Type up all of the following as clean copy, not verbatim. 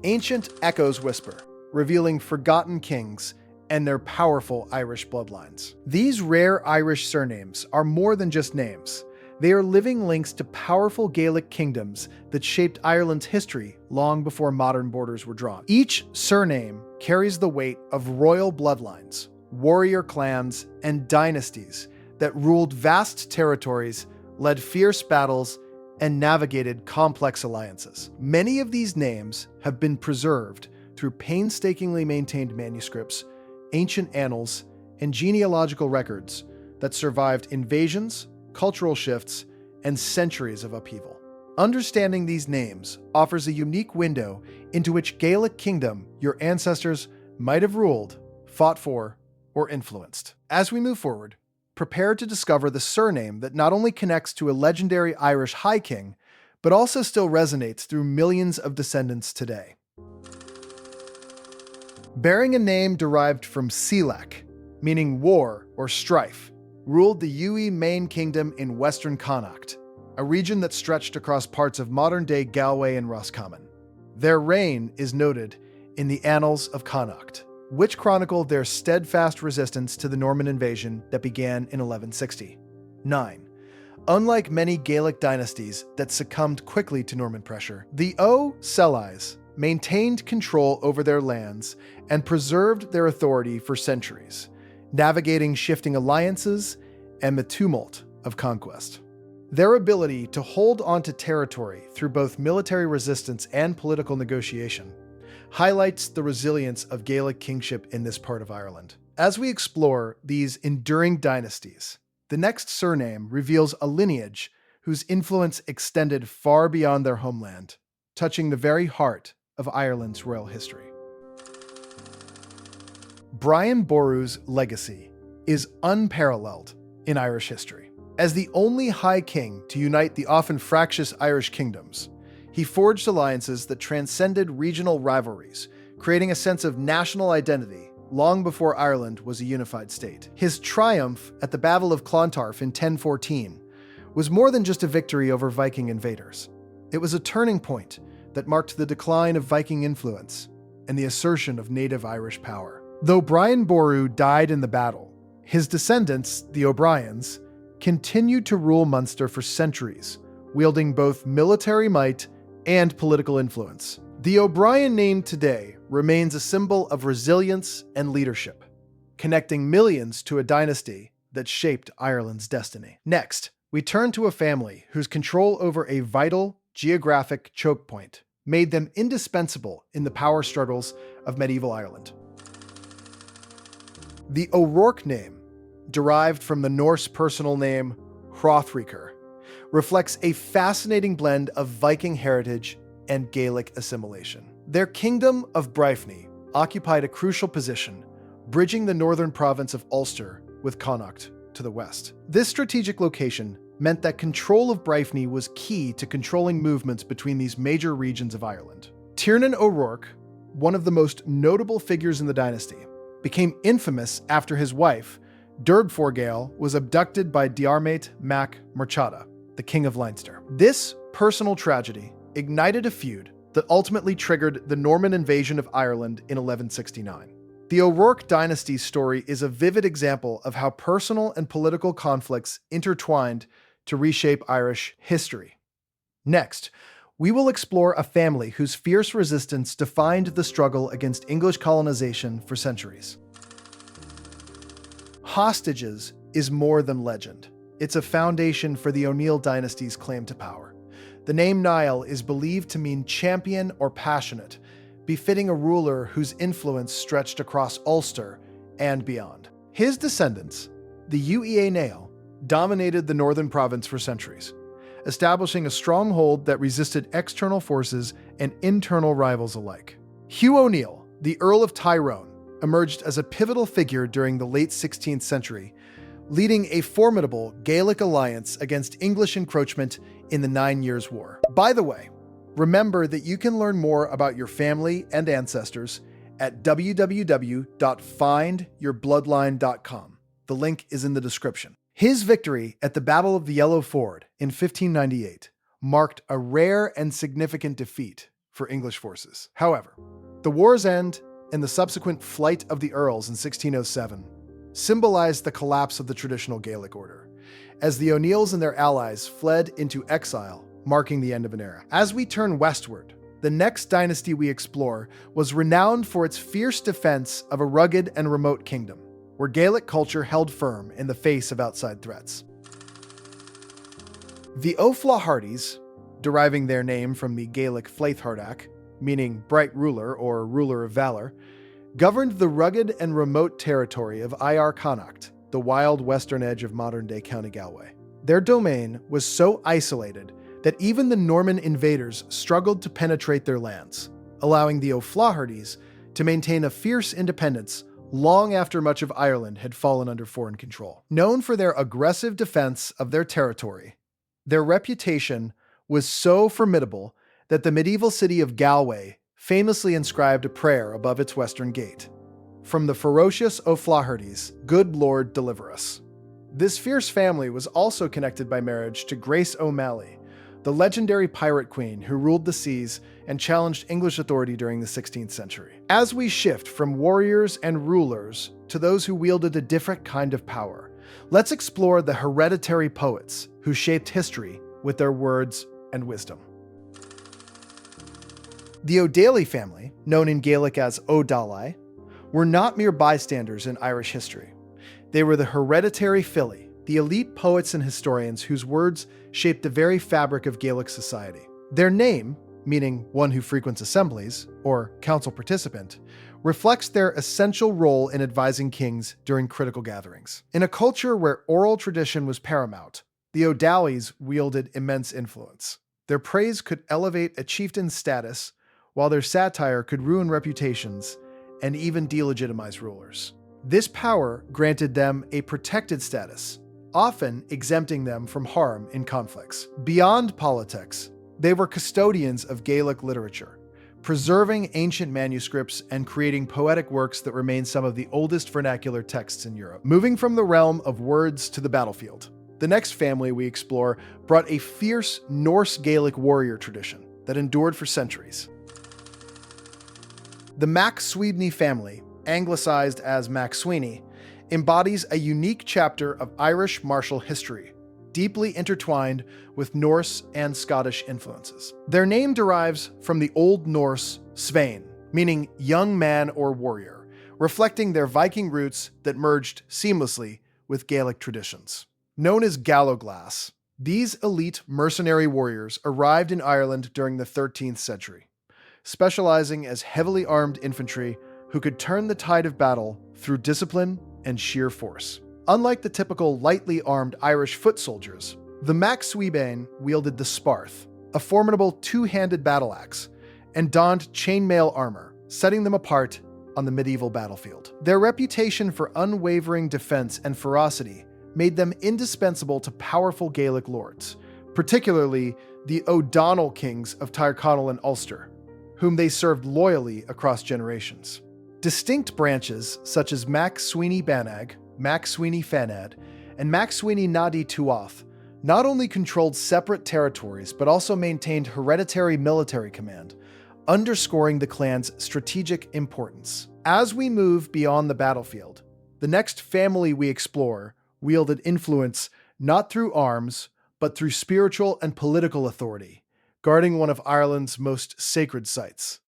Ancient echoes whisper, revealing forgotten kings and their powerful Irish bloodlines. These rare Irish surnames are more than just names. They are living links to powerful Gaelic kingdoms that shaped Ireland's history long before modern borders were drawn. Each surname carries the weight of royal bloodlines, warrior clans, and dynasties that ruled vast territories, led fierce battles, and navigated complex alliances. Many of these names have been preserved through painstakingly maintained manuscripts, ancient annals, and genealogical records that survived invasions, cultural shifts, and centuries of upheaval. Understanding these names offers a unique window into which Gaelic kingdom your ancestors might have ruled, fought for, or influenced. As we move forward, prepare to discover the surname that not only connects to a legendary Irish High King, but also still resonates through millions of descendants today. Bearing a name derived from Cellaigh, meaning war or strife, ruled the Ui Maine kingdom in western Connacht, a region that stretched across parts of modern-day Galway and Roscommon. Their reign is noted in the Annals of Connacht, which chronicle their steadfast resistance to the Norman invasion that began in 1160. 9. Unlike many Gaelic dynasties that succumbed quickly to Norman pressure, the Cellaigh maintained control over their lands and preserved their authority for centuries, navigating shifting alliances and the tumult of conquest. Their ability to hold onto territory through both military resistance and political negotiation highlights the resilience of Gaelic kingship in this part of Ireland. As we explore these enduring dynasties, the next surname reveals a lineage whose influence extended far beyond their homeland, touching the very heart of Ireland's royal history. Brian Boru's legacy is unparalleled in Irish history. As the only High King to unite the often fractious Irish kingdoms, he forged alliances that transcended regional rivalries, creating a sense of national identity long before Ireland was a unified state. His triumph at the Battle of Clontarf in 1014 was more than just a victory over Viking invaders. It was a turning point that marked the decline of Viking influence and the assertion of native Irish power. Though Brian Boru died in the battle, his descendants, the O'Briens, continued to rule Munster for centuries, wielding both military might and political influence. The O'Brien name today remains a symbol of resilience and leadership, connecting millions to a dynasty that shaped Ireland's destiny. Next, we turn to a family whose control over a vital geographic choke point made them indispensable in the power struggles of medieval Ireland. The O'Rourke name, derived from the Norse personal name Hrothríkr, reflects a fascinating blend of Viking heritage and Gaelic assimilation. Their kingdom of Bryfni occupied a crucial position, bridging the northern province of Ulster with Connacht to the west. This strategic location meant that control of Bryfni was key to controlling movements between these major regions of Ireland. Tiernan O'Rourke, one of the most notable figures in the dynasty, became infamous after his wife, Derb Forgael, was abducted by Diarmait MacMurchada, the King of Leinster. This personal tragedy ignited a feud that ultimately triggered the Norman invasion of Ireland in 1169. The O'Rourke dynasty's story is a vivid example of how personal and political conflicts intertwined to reshape Irish history. Next, we will explore a family whose fierce resistance defined the struggle against English colonization for centuries. Hostages is more than legend. It's a foundation for the O'Neill dynasty's claim to power. The name Niall is believed to mean champion or passionate, befitting a ruler whose influence stretched across Ulster and beyond. His descendants, the Ui Niall, dominated the northern province for centuries, establishing a stronghold that resisted external forces and internal rivals alike. Hugh O'Neill, the Earl of Tyrone, emerged as a pivotal figure during the late 16th century, leading a formidable Gaelic alliance against English encroachment in the 9 Years' War. By the way, remember that you can learn more about your family and ancestors at www.findyourbloodline.com. The link is in the description. His victory at the Battle of the Yellow Ford in 1598 marked a rare and significant defeat for English forces. However, the war's end and the subsequent flight of the Earls in 1607 symbolized the collapse of the traditional Gaelic order, as the O'Neills and their allies fled into exile, marking the end of an era. As we turn westward, the next dynasty we explore was renowned for its fierce defense of a rugged and remote kingdom, where Gaelic culture held firm in the face of outside threats. The O'Flahertys, deriving their name from the Gaelic Flaithardach, meaning bright ruler or ruler of valor, governed the rugged and remote territory of Iar Connacht, the wild western edge of modern-day County Galway. Their domain was so isolated that even the Norman invaders struggled to penetrate their lands, allowing the O'Flahertys to maintain a fierce independence long after much of Ireland had fallen under foreign control. Known for their aggressive defense of their territory, their reputation was so formidable that the medieval city of Galway famously inscribed a prayer above its western gate. From the ferocious O'Flahertys, good Lord deliver us. This fierce family was also connected by marriage to Grace O'Malley, the legendary pirate queen who ruled the seas and challenged English authority during the 16th century. As we shift from warriors and rulers to those who wielded a different kind of power, let's explore the hereditary poets who shaped history with their words and wisdom. The O'Daly family, known in Gaelic as O'Dallai, were not mere bystanders in Irish history. They were the hereditary Fili, the elite poets and historians whose words shaped the very fabric of Gaelic society. Their name, meaning one who frequents assemblies, or council participant, reflects their essential role in advising kings during critical gatherings. In a culture where oral tradition was paramount, the O'Dallys wielded immense influence. Their praise could elevate a chieftain's status, while their satire could ruin reputations and even delegitimize rulers. This power granted them a protected status, often exempting them from harm in conflicts. Beyond politics, they were custodians of Gaelic literature, preserving ancient manuscripts and creating poetic works that remain some of the oldest vernacular texts in Europe. Moving from the realm of words to the battlefield, the next family we explore brought a fierce Norse Gaelic warrior tradition that endured for centuries. The Mac Suibhne family, anglicized as MacSweeney, embodies a unique chapter of Irish martial history, deeply intertwined with Norse and Scottish influences. Their name derives from the Old Norse Svein, meaning young man or warrior, reflecting their Viking roots that merged seamlessly with Gaelic traditions. Known as Galloglass, these elite mercenary warriors arrived in Ireland during the 13th century, specializing as heavily armed infantry who could turn the tide of battle through discipline and sheer force. Unlike the typical lightly armed Irish foot soldiers, the Mac Suibhne wielded the sparth, a formidable two-handed battle axe, and donned chainmail armor, setting them apart on the medieval battlefield. Their reputation for unwavering defense and ferocity made them indispensable to powerful Gaelic lords, particularly the O'Donnell kings of Tyrconnell and Ulster, whom they served loyally across generations. Distinct branches such as MacSweeney Banag, MacSweeney Fanad, and MacSweeney Nadi Tuath not only controlled separate territories but also maintained hereditary military command, underscoring the clan's strategic importance. As we move beyond the battlefield, the next family we explore wielded influence not through arms but through spiritual and political authority, guarding one of Ireland's most sacred sites.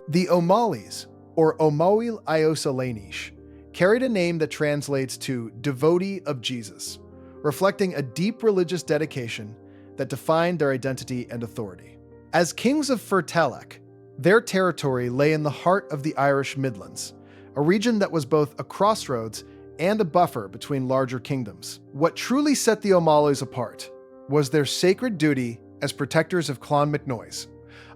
The O'Malleys, or O'Mail Iosalainish, carried a name that translates to devotee of Jesus, reflecting a deep religious dedication that defined their identity and authority. As kings of Fertelach, their territory lay in the heart of the Irish Midlands, a region that was both a crossroads and a buffer between larger kingdoms. What truly set the O'Malleys apart was their sacred duty as protectors of Clon MacNoise,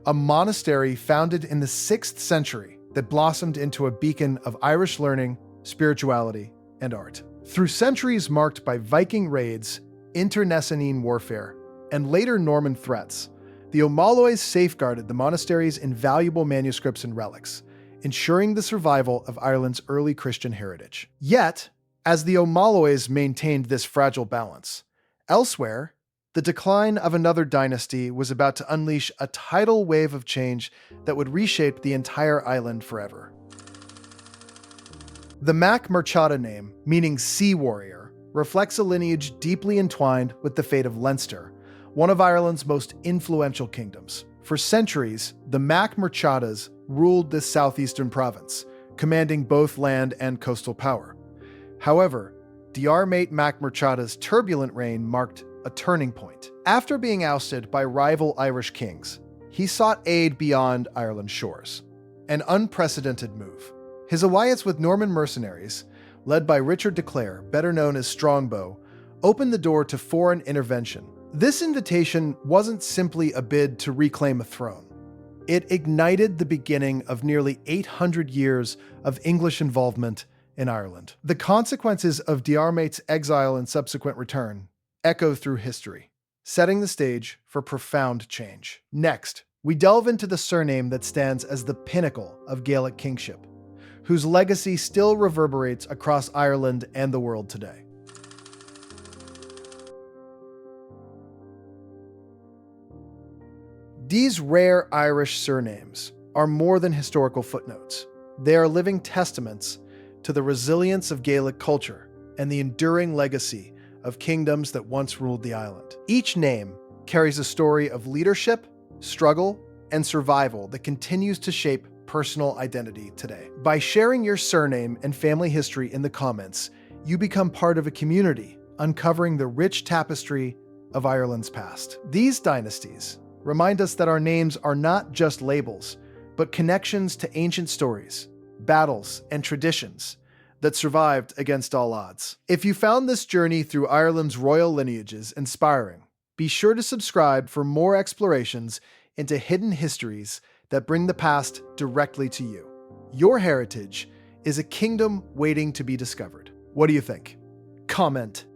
a monastery founded in the 6th century that blossomed into a beacon of Irish learning, spirituality, and art. Through centuries marked by Viking raids, internecine warfare, and later Norman threats, the O'Malleys safeguarded the monastery's invaluable manuscripts and relics, ensuring the survival of Ireland's early Christian heritage. Yet, as the O'Malleys maintained this fragile balance, elsewhere, The decline of another dynasty was about to unleash a tidal wave of change that would reshape the entire island forever. The MacMurchada name, meaning sea warrior, reflects a lineage deeply entwined with the fate of Leinster, one of Ireland's most influential kingdoms. For centuries, the MacMurchadas ruled this southeastern province, commanding both land and coastal power. However, Diarmait MacMurchada's turbulent reign marked a turning point. After being ousted by rival Irish kings, he sought aid beyond Ireland's shores. An unprecedented move. His alliance with Norman mercenaries, led by Richard de Clare, better known as Strongbow, opened the door to foreign intervention. This invitation wasn't simply a bid to reclaim a throne. It ignited the beginning of nearly 800 years of English involvement in Ireland. The consequences of Diarmait's exile and subsequent return echo through history, setting the stage for profound change. Next, we delve into the surname that stands as the pinnacle of Gaelic kingship, whose legacy still reverberates across Ireland and the world today. These rare Irish surnames are more than historical footnotes. They are living testaments to the resilience of Gaelic culture and the enduring legacy of kingdoms that once ruled the island. Each name carries a story of leadership, struggle, and survival that continues to shape personal identity today. By sharing your surname and family history in the comments, you become part of a community uncovering the rich tapestry of Ireland's past. These dynasties remind us that our names are not just labels, but connections to ancient stories, battles, and traditions that survived against all odds. If you found this journey through Ireland's royal lineages inspiring, be sure to subscribe for more explorations into hidden histories that bring the past directly to you. Your heritage is a kingdom waiting to be discovered. What do you think? Comment